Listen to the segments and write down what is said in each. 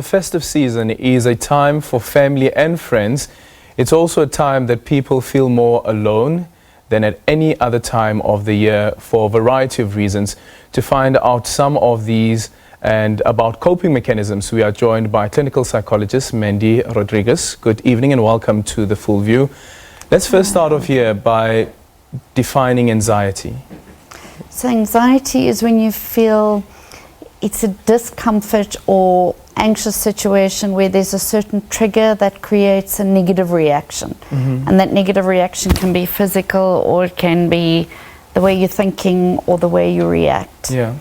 The festive season is a time for family and friends. It's also a time that people feel more alone than at any other time of the year for a variety of reasons. To find out some of these and about coping mechanisms, we are joined by Clinical Psychologist Mandy Rodrigues. Good evening and welcome to The Full View. Let's first start off here by defining anxiety. So anxiety is when you feel it's a discomfort or anxious situation where there's a certain trigger that creates a negative reaction. And that negative reaction can be physical, or it can be the way you're thinking or the way you react. Yeah.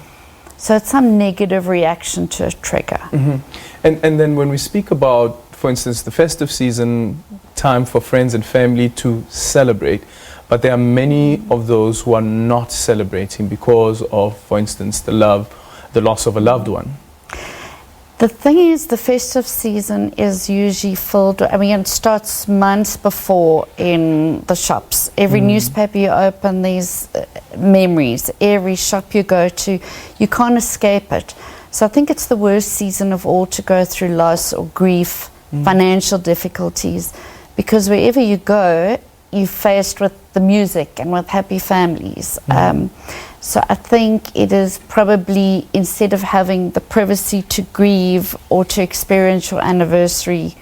So it's some negative reaction to a trigger. And then when we speak about, for instance, the festive season, time for friends and family to celebrate, but there are many of those who are not celebrating because of, for instance, the loss of a loved one. The thing is, the festive season is usually filled, it starts months before in the shops. Every newspaper you open, there's memories. Every shop you go to, you can't escape it. So I think it's the worst season of all to go through loss or grief, financial difficulties, because wherever you go, you're faced with the music and with happy families. So I think it is probably, instead of having the privacy to grieve or to experience your anniversary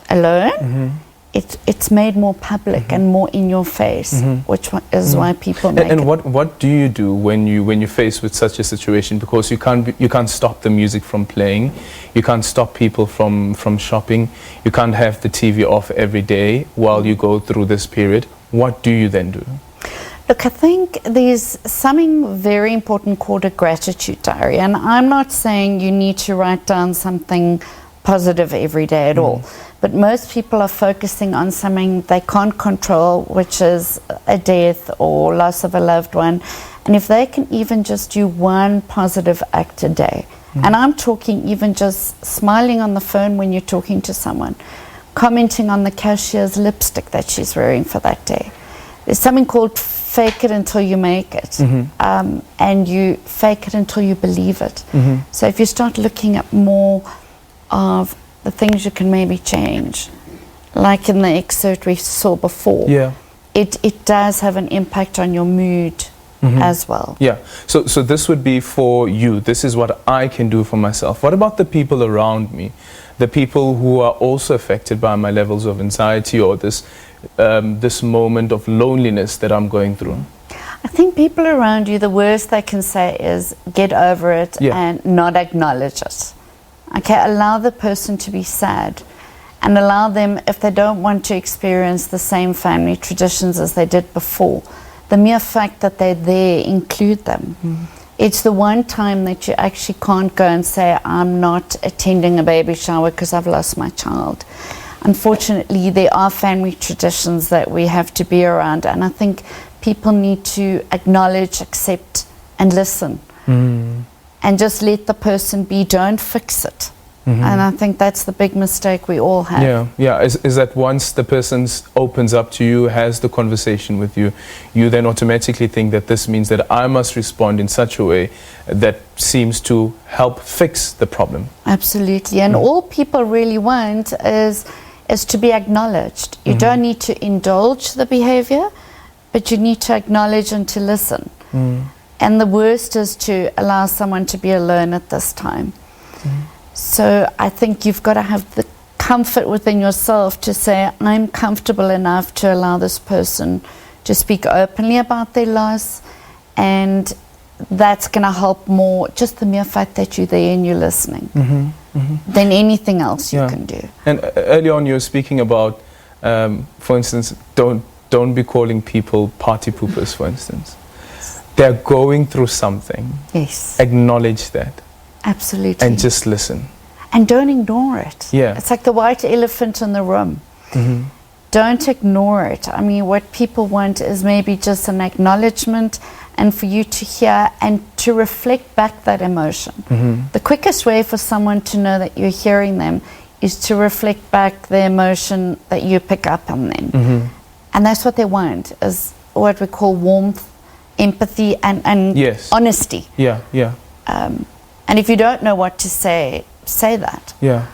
alone, it's made more public and more in your face, which is why people make and it. what do you do when you're faced with such a situation? Because you can't stop the music from playing, you can't stop people from shopping, you can't have the TV off every day while you go through this period. What do you then do? Look, I think there's something very important called a gratitude diary, and I'm not saying you need to write down something positive every day at all, but most people are focusing on something they can't control, which is a death or loss of a loved one. And if they can even just do one positive act a day, and I'm talking even just smiling on the phone when you're talking to someone, commenting on the cashier's lipstick that she's wearing for that day. There's something called fake it until you make it, and you fake it until you believe it. So if you start looking at more of the things you can maybe change, like in the excerpt we saw before, it does have an impact on your mood as well. Yeah, so this would be for you. This is what I can do for myself. What about the people around me? The people who are also affected by my levels of anxiety or this moment of loneliness that I'm going through? I think people around you, the worst they can say is get over it and not acknowledge it. Okay, allow the person to be sad and allow them, if they don't want to experience the same family traditions as they did before, the mere fact that they're there, include them. It's the one time that you actually can't go and say, I'm not attending a baby shower because I've lost my child. Unfortunately, there are family traditions that we have to be around, and I think people need to acknowledge, accept, and listen. And just let the person be, don't fix it. And I think that's the big mistake we all have. Is that once the person opens up to you, has the conversation with you, you then automatically think that this means that I must respond in such a way that seems to help fix the problem. Absolutely, and all people really want is to be acknowledged. You don't need to indulge the behavior, but you need to acknowledge and to listen. And the worst is to allow someone to be alone at this time. So I think you've got to have the comfort within yourself to say, I'm comfortable enough to allow this person to speak openly about their loss, and that's going to help more, just the mere fact that you're there and you're listening, than anything else you can do. And early on you were speaking about, for instance, don't be calling people party poopers, for instance. They're going through something. Yes. Acknowledge that. Absolutely. And just listen. And don't ignore it. Yeah. It's like the white elephant in the room. Don't ignore it. I mean, what people want is maybe just an acknowledgement and for you to hear and to reflect back that emotion. The quickest way for someone to know that you're hearing them is to reflect back the emotion that you pick up on them. And that's what they want, is what we call warmth, empathy, and honesty. Yeah. And if you don't know what to say, say that. Yeah.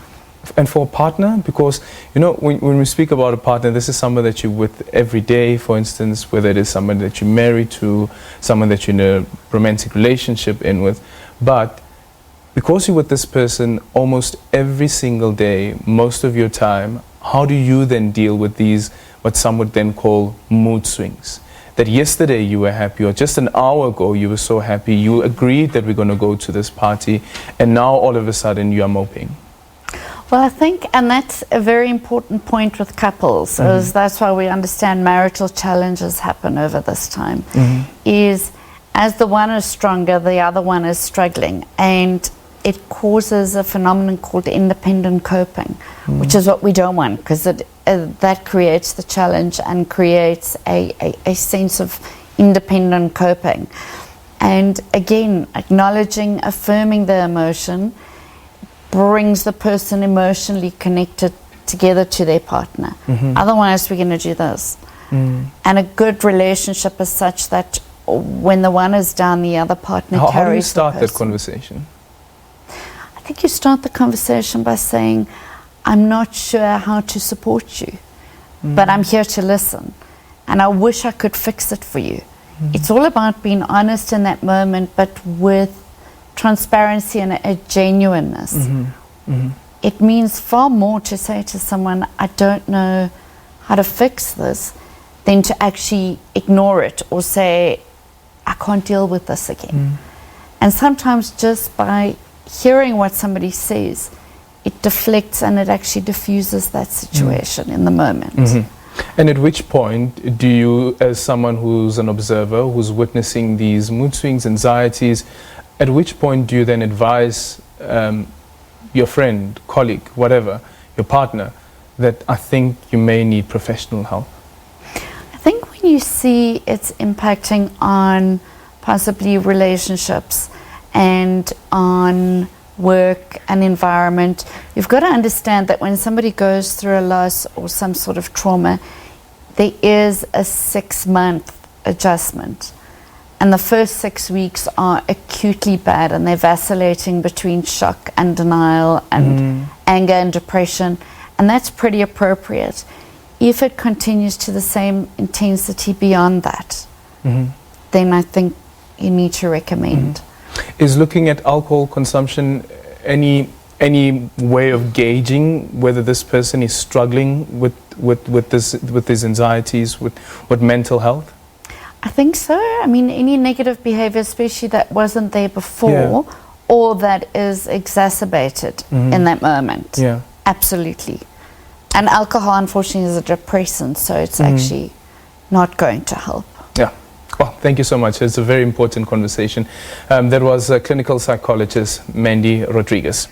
And for a partner, because, you know, when we speak about a partner, this is someone that you're with every day, for instance, whether it is someone that you're married to, someone that you're in a romantic relationship in with. But because you're with this person almost every single day, most of your time, how do you then deal with these, what some would then call mood swings? That yesterday you were happy, or just an hour ago you were so happy, you agreed that we're going to go to this party, and now all of a sudden you are moping. Well, I think, and that's a very important point with couples, is that's why we understand marital challenges happen over this time, is as the one is stronger, the other one is struggling, and it causes a phenomenon called independent coping, which is what we don't want, because that creates the challenge and creates a sense of independent coping. And again, acknowledging, affirming the emotion brings the person emotionally connected together to their partner. Otherwise, we're going to do this. And a good relationship is such that when the one is down, the other partner carries. How do you start that conversation? I think you start the conversation by saying, I'm not sure how to support you, but I'm here to listen. And I wish I could fix it for you. It's all about being honest in that moment, but with transparency and a genuineness. It means far more to say to someone, I don't know how to fix this, than to actually ignore it or say, I can't deal with this again. And sometimes just by hearing what somebody says, it deflects and it actually diffuses that situation in the moment. And at which point do you, as someone who's an observer, who's witnessing these mood swings, anxieties, at which point do you then advise your friend, colleague, whatever, your partner, that I think you may need professional help? I think when you see it's impacting on possibly relationships and on work and environment, you've got to understand that when somebody goes through a loss or some sort of trauma, there is a 6-month adjustment. And the first 6 weeks are acutely bad, and they're vacillating between shock and denial and anger and depression. And that's pretty appropriate. If it continues to the same intensity beyond that, then I think you need to recommend. Is looking at alcohol consumption any way of gauging whether this person is struggling with these anxieties, with mental health? I think so. I mean, any negative behavior, especially that wasn't there before, or that is exacerbated in that moment. Absolutely. And alcohol, unfortunately, is a depressant, so it's actually not going to help. Well, thank you so much. It's a very important conversation. That was clinical psychologist Mandy Rodrigues.